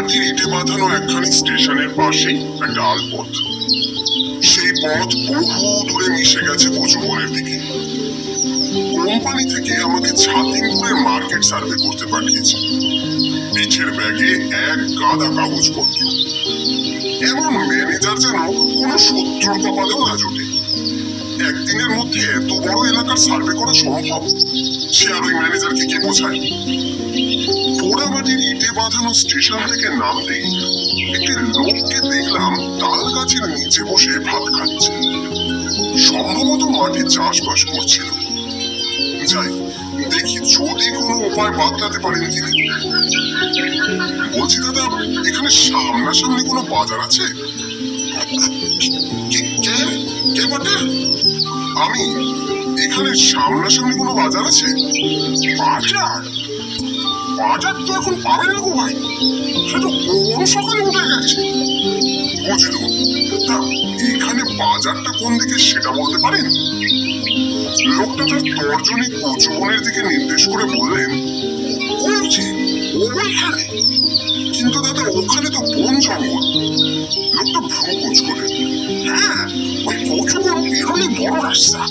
মাটির ইটে বাঁধানো একখানি স্টেশনের পাশেই একটা আলপথ। সেই পথ বহু দূরে মিশে গেছে কচুবনের দিকে। কোম্পানি থেকে আমাকে ছাতিমপুরের মার্কেট সার্ভে করতে পাঠিয়েছে। পিঠের ব্যাগে এক গাদা কাগজপত্র। এমন ম্যানেজার যেন কোনো শত্রুর কপালেও না জোটে। একদিনের মধ্যে এত বড় এলাকার সার্ভে করা সম্ভব? সে আর ওই ম্যানেজারকে কে বোঝায়? পোড়ামাটির ইটে বাঁধানো স্টেশন থেকে নামতেই একটি লোককে দেখলাম তাল গাছের নিচে বসে ভাত খাচ্ছে। সম্ভবত মাঠে চাষবাস করছিল। যাই দেখি যদি কোনো উপায় বাতলাতে পারেন তিনি। বলছি দাদা, এখানে সামনাসামনি কোনো বাজার আছে? কে বটে? আমি। এখানে সামনাসামনি কোনো বাজার আছে? বাজার? বাজার তো এখন পাবে না গো ভাই, সে তো কোন সকালে উঠে গেছে। বুঝলো, তা এখানে বাজারটা কোন দিকে সেটা বলতে পারেন? লোকটা তার তর্জনী কচুবনের দিকে নির্দেশ করে বললেন, ওইখানে। কিন্তু দাদা, ওখানে তো বন জঙ্গল। লোকটা ভ্রু কোচ করে, হ্যাঁ, ওই কচুবন বেরোলে বড় রাস্তা,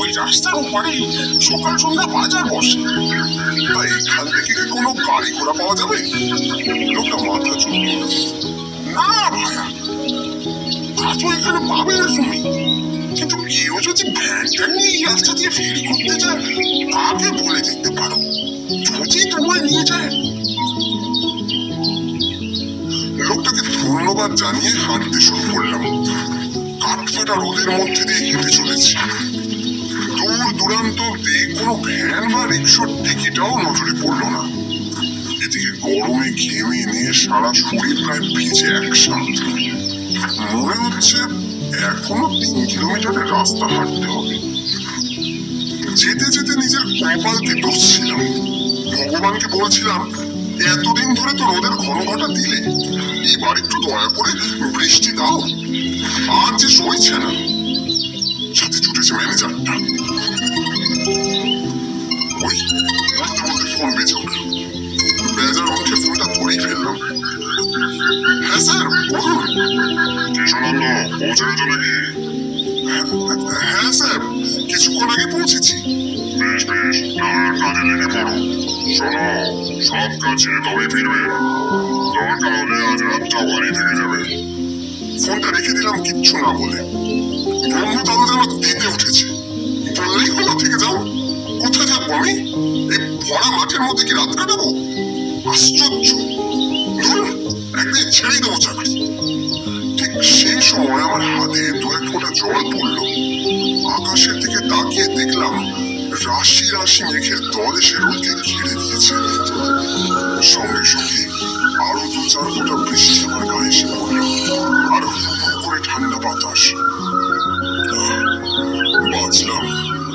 ওই রাস্তার ওপারেই সকাল সন্ধ্যা বাজার বসে। তা এখান থেকে কি কোনো গাড়ি ঘোড়া পাওয়া যাবে? লোকটা মাথা চুল। না ভাইয়া, তা তো এখানে পাবে না তুমি। কিন্তু কেউ যদি ভ্যানটা নিয়ে এই রাস্তা দিয়ে ফেরি করতে যায়, তাকে বলে দিতে পারো, যদি তোমায় নিয়ে যায়। লোকটাকে ধন্যবাদ জানিয়ে হাঁটতে শুরু করলাম। কাঠফাটা রোদের মধ্যে দিয়ে হেঁটে চলেছি। দূর দূরান্ত অব্দি কোনো ভ্যান বা রিক্সার টিকিটাও নজরে পড়লো না। এদিকে গরমে ঘেমে নিয়ে সারা শরীর প্রায় ভিজে একসাথে। মনে হচ্ছে এখনো 3 কিলোমিটারের রাস্তা হাঁটতে হবে। যেতে যেতে নিজের কপালকে দোষছিলাম। ভগবানকে বলছিলাম, এতদিন ধরে তো রোদের ঘন ঘটা দিলে, এবার একটু দয়া করে বৃষ্টি দাও। আর যে সইছে না। সাথে ছুটেছে ম্যানেজারটা। ওই বলতে বলতে ফোন বেজে উঠল। বেজার মুখে ফোনটা ধরেই ফেললাম। হ্যাঁ স্যার, বলুন। কৃষ্ণনন্দ, পৌঁছে গেছো নাকি? হ্যাঁ স্যার, কিছুক্ষণ আগে পৌঁছেছি। বেশ বেশ, তাহলে কাজে লেগে পড়ো। শোনো, সব কাজ ছেড়ে তবেই ফিরবে। দরকার হলে আজ রাতটাও বাড়ি থেকে যাবে। ফোনটা রেখে দিলাম কিচ্ছু না বলে। ব্রহ্মতারু যেন দিতে উঠেছে। বললেই হলো থেকে যাও। কোথায় থাকবো আমি? এই ভরা মাঠের মধ্যে কি রাত কাটাবো? আশ্চর্য। একদিন ছেড়েই দেবো চাকরি। ঠিক সেই সময় আমার হাতে 2-1 ফোঁটা জল পড়ল। আকাশের দিকে তাকিয়ে দেখলাম রাশি রাশি মেঘের দল এসে রোদকে ঘিরে দিয়েছে। সঙ্গে সঙ্গে আরো 2-4 ফোঁটা বৃষ্টি আমার গায়ে এসে পড়ল। আর করে ঠান্ডা বাতাস। বাঁচলাম।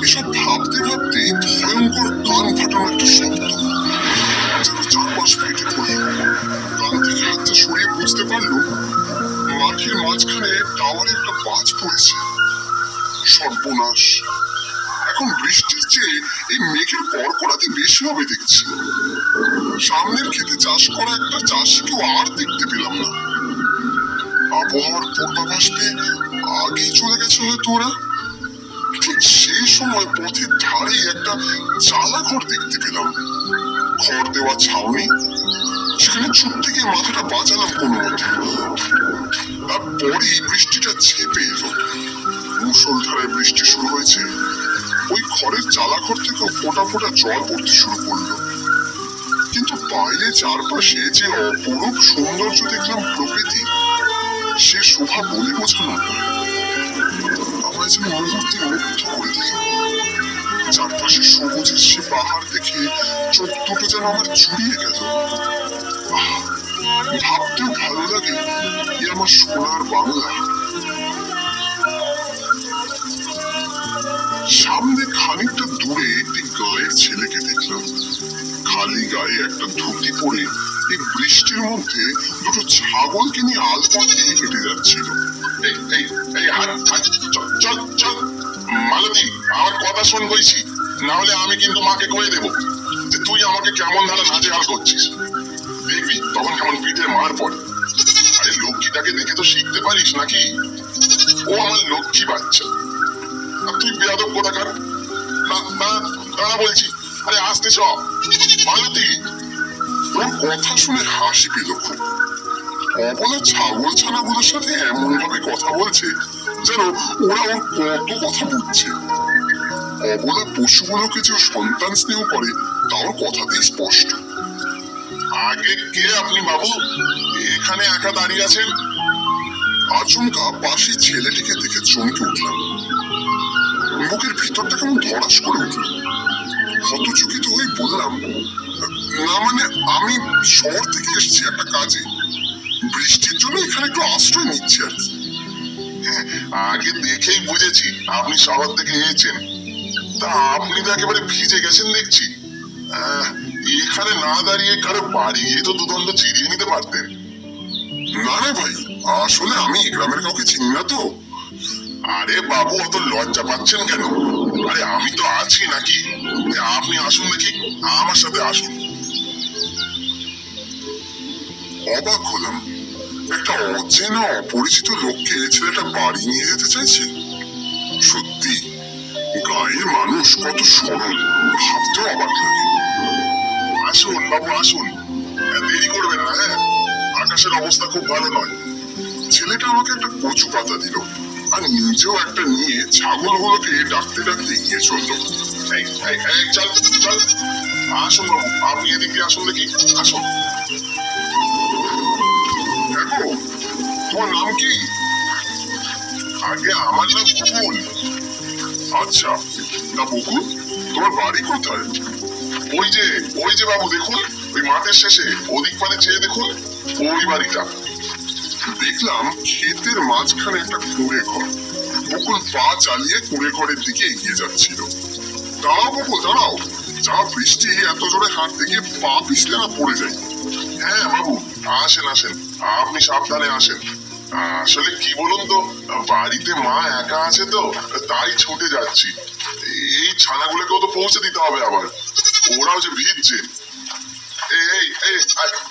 এসব ভাবতে ভাবতে ভয়ঙ্কর কান ফাটানো একটা শব্দ যেন চারপাশ ফেটে পড়ল। কান থেকে হাতটা সরিয়ে বুঝতে পারলো মাঠের মাঝখানে টাওয়ারে একটা বাজ পড়েছে। সর্বনাশ! এখন বৃষ্টির চেয়ে এই মেঘের কড়কড়াতি বেশি হবে দেখছি। সামনের ক্ষেতে চাষ করা একটা চাষিকেও আর দেখতে পেলাম না। আবহাওয়ার পূর্বাভাস পেয়ে আগেই চলে গেছে হয়তো ওরা। ঠিক সেই সময় পথের ধারেই একটা চালা ঘর দেখতে পেলাম। খড় দেওয়া ছাউনি। সেখানে ছুটতে গিয়ে মাথাটা বাঁচালাম কোনো মতে। তারপরেই বৃষ্টিটা ঝেঁপে এলো। মুষলধারায় বৃষ্টি শুরু হয়েছে। ওই ঘরের চালা ঘর থেকে ফোঁটা ফোঁটা জল পড়তে শুরু করলো। কিন্তু বাইরে চারপাশে যে অপরূপ সৌন্দর্য দেখলাম প্রকৃতি, সে শোভা বলে বোঝানো নয়। আমায় যেন মুহূর্তে মুগ্ধ করে দিল। চারপাশে সবুজের সে পাহাড় দেখে চোখ দুটো যেন আমার জুড়িয়ে গেল। ভাবতেও ভালো লাগে, এ আমার সোনার বাংলা। সামনে খানিকটা দূরে একটি গায়ের ছেলেকে দেখলাম। খালি গায়ে একটা ধুতি পরে এই বৃষ্টির মধ্যে 2টো ছাগলকে নিয়ে আলতা দিয়ে হেঁটে যাচ্ছিল। চল মালতী, আমার কথা শোন বলছি, না হলে আমি কিন্তু মাকে কয়ে দেবো যে তুই আমাকে কেমন ধারা নাজেহাল করছিস। দেখবি তখন কেমন পিঠে মার পড়ে। আরে লক্ষ্মীটাকে দেখে তো শিখতে পারিস নাকি? ও আমার লক্ষ্মী বাচ্চা, আর তুই বেয়াদব কোথাকার। দাঁড়া বলছি, আরে আসতে চ মালতী। ওর কথা শুনে হাসি পেল খুব। অবলা ছাগল ছানাগুলোর সাথে এমন ভাবে কথা বলছে যেন ওরা ওর কত কথা বুঝছে। অবলা পশুগুলোকে যে সন্তান স্নেহ করে তা ওর কথাতেই স্পষ্ট। আগে কে আপনি বাবু, এখানে একা দাঁড়িয়ে আছেন? আচমকা পাশে ছেলেটিকে দেখে চমকে উঠলাম। বুকের ভিতরটা কেমন ধড়াস করে উঠল। হতচকিত হয়ে বললাম, না মানে আমি শহর থেকে এসেছি একটা কাজে, বৃষ্টির জন্য এখানে একটু আশ্রয় নিচ্ছি আর কি। আগে দেখেই বুঝেছি আপনি শহর থেকে এসেছেন। তা আপনি তো একেবারে ভিজে গেছেন দেখছি। এখানে না দাঁড়িয়ে কারো বাড়ি গিয়ে তো দুদণ্ড জিরিয়ে নিতে পারতেন। না রে ভাই, আসলে আমি গ্রামের কাউকে চিনি না তো। আরে বাবু, অত লজ্জা পাচ্ছেন কেন? আরে আমি তো আছি নাকি? আপনি আসুন দেখি, আমার সাথে আসুন। অবাক হলাম, একটা অচেনা অপরিচিত লোককে ছেলেটা বাড়ি নিয়ে যেতে চাইছে। সত্যি গায়ের মানুষ কত সরল, ভাবতেও অবাক লাগে। আসুন বাবু আসুন, দেরি করবেন না। হ্যাঁ, আকাশের অবস্থা খুব ভালো নয়। ছেলেটা আমাকে একটা কচু পাতা দিল আর নিজেও একটা নিয়ে ছাগলগুলোকে ডাকতে ডাকতে এগিয়ে চলল। চল চল, আসুন বাবু, আপনি এদিকে আসুন দেখি, আসুন। দেখো, তোমার নাম কি? আগে আমার নাম বকুল। আচ্ছা, না বকুল, তোমার বাড়ি কোথায়? ওই যে বাবু দেখুন, ওই মাঠের শেষে ওদিক পারে চেয়ে দেখুন, ওই বাড়িটা। দেখলাম ক্ষেতের মাঝখানে একটা কুঁড়ে ঘর। বকুল পা চালিয়ে কুঁড়ে ঘরের দিকে এগিয়ে যাচ্ছিল। দাঁড়াও বকুল দাঁড়াও, যা বৃষ্টি, এত জোরে হাঁটতে গিয়ে পা পিছলে না পড়ে যায়। হ্যাঁ বাবু, আসেন আসেন, আপনি সাবধানে আসেন। আসলে কি বলুন তো, বাড়িতে মা একা আছে তো, তাই ছুটে যাচ্ছি। এই ছানাগুলোকেও তো পৌঁছে দিতে হবে, আবার ওরাও যে ভিজছে।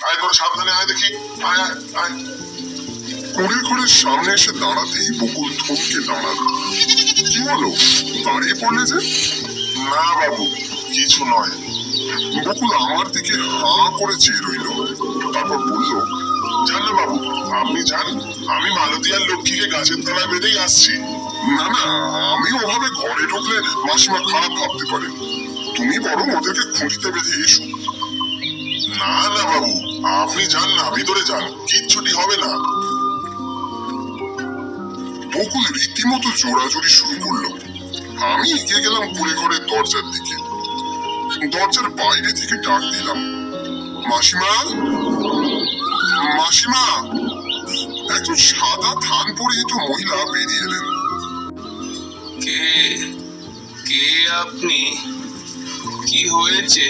আয় করে সাবধানে আয় দেখি, আয় আয় আয়। কুঁড়ে ঘরের সামনে এসে দাঁড়াতেই বকুল থমকে দাঁড়ালো। কি হলো, দাঁড়িয়ে পড়লে যে? না বাবু, কিছু নয়। বকুল আমার দিকে হাঁ করে চেয়ে রইল, তারপর বলল, যান না বাবু, আপনি যান, আমি মালতী আর লক্ষ্মীকে গাছের তলায় বেঁধেই আসছি। না না, আমি ওভাবে ঘরে ঢুকলে মাসিমা খারাপ ভাবতে পারেন। তুমি বরং ওদেরকে খুঁটিতে বেঁধে এসো। না না বাবু, আপনি যান না, ভিতরে যান, কিচ্ছুটি হবে না। বকুল রীতিমতো জোড়াজুড়ি শুরু করলো। আমি এগিয়ে গেলাম কুঁড়ে ঘরের দরজার দিকে। দরজার বাইরে থেকে ডাক দিলাম, মাসিমা মাসিমা। একজন সাদা থান পরিহিত মহিলা বেরিয়ে এলেন। কে কে আপনি? কি হয়েছে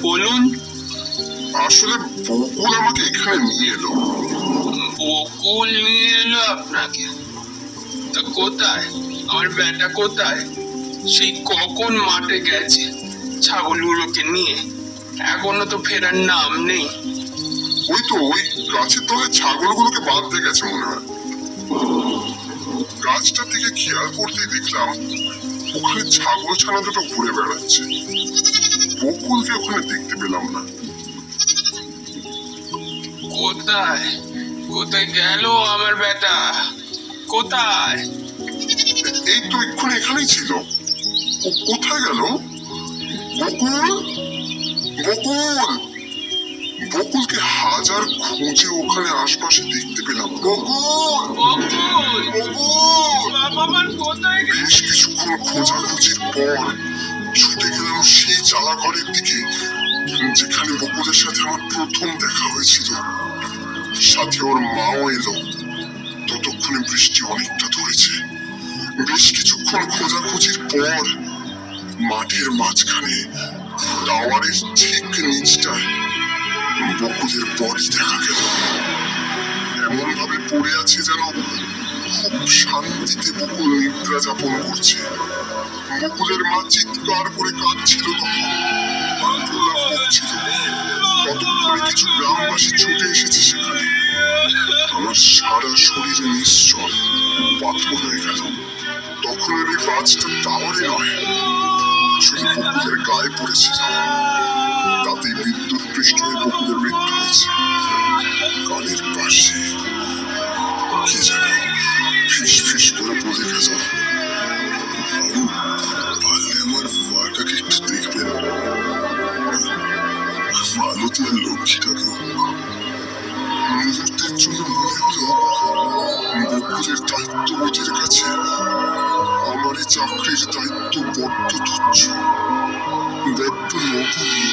বলুন। আসলে বকুল আমাকে এখানে নিয়ে এলো। বকুল নিয়ে এলো আপনাকে? তা কোথায় আমার বেটা, কোথায়? সেই কখন মাঠে গেছে ছাগলগুলোকে নিয়ে, এখনো তো ফেরার নাম নেই। ওই তো ওই গাছের তলায় ছাগলগুলোকে বাঁধতে গেছে মনে হয়। গাছটার দিকে খেয়াল করতেই দেখলাম ওখানে ছাগল ছানা দুটো ঘুরে বেড়াচ্ছে। বকুলকে ওখানে দেখতে পেলাম না। কোথায় কোথায় গেল আমার বেটা, কোথায়? এই তো এক্ষুনি এখানেই ছিল। ও কোথায় গেল? বকুল বকুল। বকুলকে হাজার খুঁজে ওখানে আশপাশে দেখতে পেলাম। বকুল বকুল বকুল। বাবা আমার কোথায় গেল? বেশ কিছুক্ষণ খোঁজাখুঁজির পর ছুটে গেলাম সেই চালা ঘরের দিকে যেখানে বকুলের সাথে আমার প্রথম দেখা হয়েছিল। সাথে ওর মাও এলো। ততক্ষণে বৃষ্টি অনেকটা ধরেছে। বেশ কিছুক্ষণ খোঁজাখুঁজির পর মাঠের মাঝখানে টাওয়ারের ঠিক নিচটায় বকুলের বডি দেখা গেল। এমন ভাবে পড়ে আছে যেন খুব শান্তিতে বকুল নিদ্রা যাপন করছে। বকুলের মা চিৎকার করে কাঁদছিল, তখন ততক্ষণে আমি কিছু গ্রামবাসী ছুটে এসেছি সেখানে। আমার সারা শরীরে নিশ্চল পাথর হয়ে গেল। তখন আমি বাজটা টাওয়ারে নয়, শুধু বকুলের গায়ে পড়েছিল। তাতেই বিদ্যুৎ পৃষ্ঠ হয়ে বকুলের মৃত্যু হয়েছে। কানের পাশে কি যেন ফিস ফিস করে বলে গেল, বাবু পারলে আমার মাটাকে একটু দেখবেন, মালতী আর লক্ষ্মীটাকেও। মুহূর্তের জন্য মনে হলো বকুলের দায়িত্ববোধের কাছে আমার এই চাকরির দায়িত্ব বড্ড তুচ্ছ। বড্ড নগণ্য।